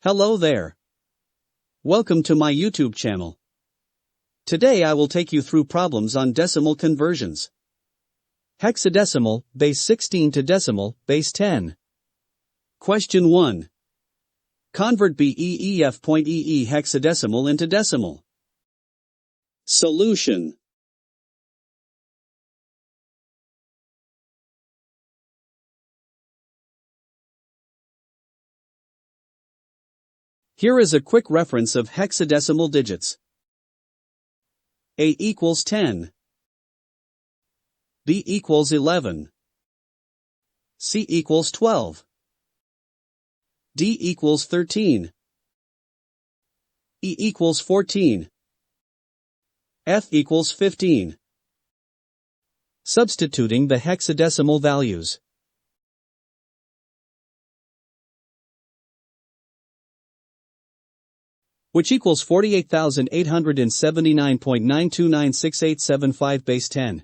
Hello there. Welcome to my YouTube channel. Today I will take you through problems on decimal conversions. Hexadecimal, base 16 to decimal, base 10. Question 1. Convert BEEF.EE hexadecimal into decimal. Solution. Here is a quick reference of hexadecimal digits. A equals 10. B equals 11. C equals 12. D equals 13. E equals 14. F equals 15. Substituting the hexadecimal values. Which equals 48,879.9296875 base 10.